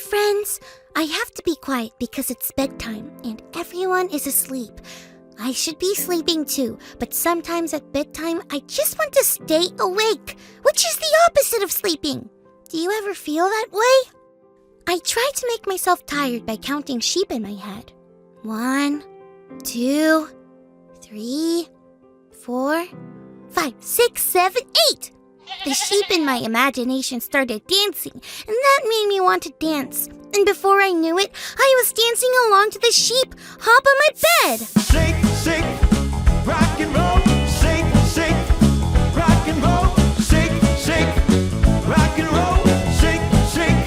friends. I have to be quiet because it's bedtime and everyone is asleep. I should be sleeping too, but sometimes at bedtime I just want to stay awake, which is the opposite of sleeping. Do you ever feel that way? I try to make myself tired by counting sheep in my head. 1, 2, 3, 4, 5, 6, 7, 8. The sheep in my imagination started dancing, and that made me want to dance. And before I knew it, I was dancing along to the sheep hop on my bed. Shake, shake, rock and roll. Shake, shake, rock and roll. Shake, shake, rock and roll. Shake, shake,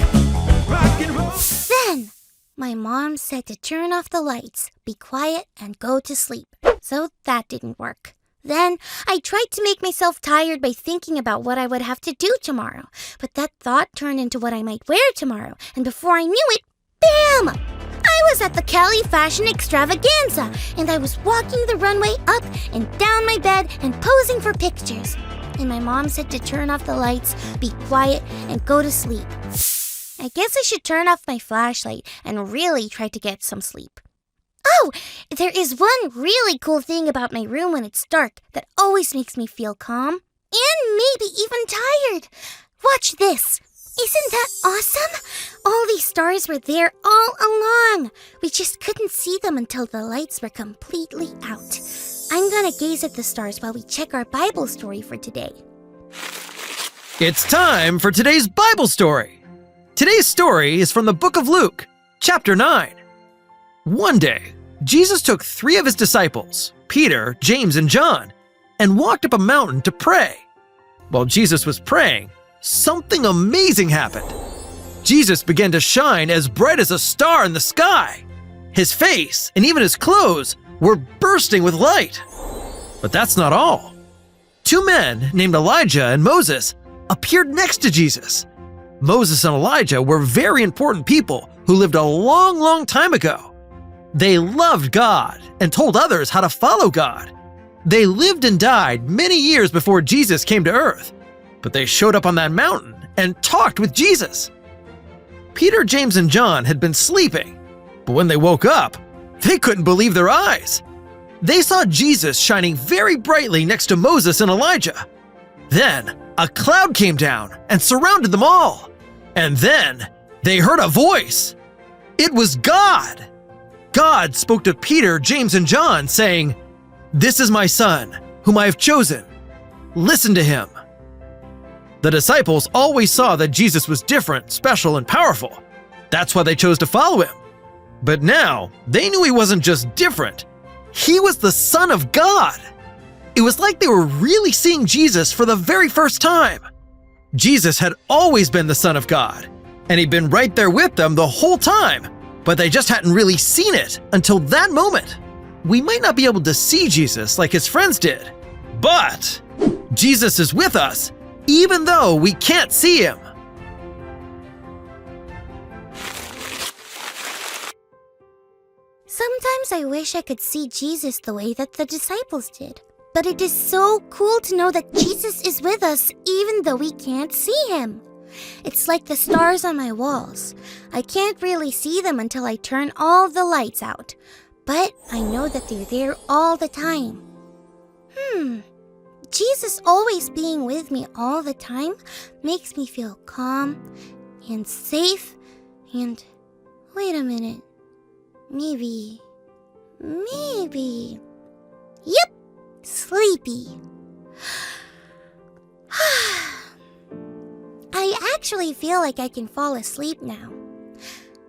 rock and roll. Then, my mom said to turn off the lights, be quiet, and go to sleep. So that didn't work. Then, I tried to make myself tired by thinking about what I would have to do tomorrow. But that thought turned into what I might wear tomorrow. And before I knew it, bam! I was at the Cali Fashion Extravaganza, and I was walking the runway up and down my bed and posing for pictures. And my mom said to turn off the lights, be quiet, and go to sleep. I guess I should turn off my flashlight and really try to get some sleep. Oh, there is one really cool thing about my room when it's dark that always makes me feel calm and maybe even tired. Watch this. Isn't that awesome? All these stars were there all along. We just couldn't see them until the lights were completely out. I'm gonna gaze at the stars while we check our Bible story for today. It's time for today's Bible story. Today's story is from the book of Luke, chapter 9. One day, Jesus took 3 of his disciples, Peter, James, and John, and walked up a mountain to pray. While Jesus was praying, something amazing happened. Jesus began to shine as bright as a star in the sky. His face and even his clothes were bursting with light. But that's not all. 2 men named Elijah and Moses appeared next to Jesus. Moses and Elijah were very important people who lived a long time ago. They loved God and told others how to follow God. They lived and died many years before Jesus came to earth, but they showed up on that mountain and talked with Jesus. Peter, James, and John had been sleeping, but when they woke up, they couldn't believe their eyes. They saw Jesus shining very brightly next to Moses and Elijah. Then a cloud came down and surrounded them all. And then they heard a voice. It was God. God spoke to Peter, James, and John, saying, "This is my son, whom I have chosen. Listen to him." The disciples always saw that Jesus was different, special, and powerful. That's why they chose to follow him. But now, they knew he wasn't just different. He was the Son of God. It was like they were really seeing Jesus for the very first time. Jesus had always been the Son of God, and he'd been right there with them the whole time, but they just hadn't really seen it until that moment. We might not be able to see Jesus like his friends did, but Jesus is with us even though we can't see him. Sometimes I wish I could see Jesus the way that the disciples did. But it is so cool to know that Jesus is with us even though we can't see him. It's like the stars on my walls. I can't really see them until I turn all the lights out. But I know that they're there all the time. Jesus always being with me all the time makes me feel calm and safe and... Wait a minute. Maybe... Yep! Sleepy. I actually feel like I can fall asleep now.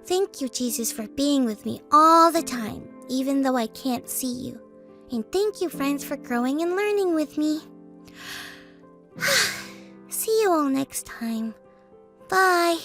Thank you, Jesus, for being with me all the time, even though I can't see you. And thank you, friends, for growing and learning with me. See you all next time. Bye.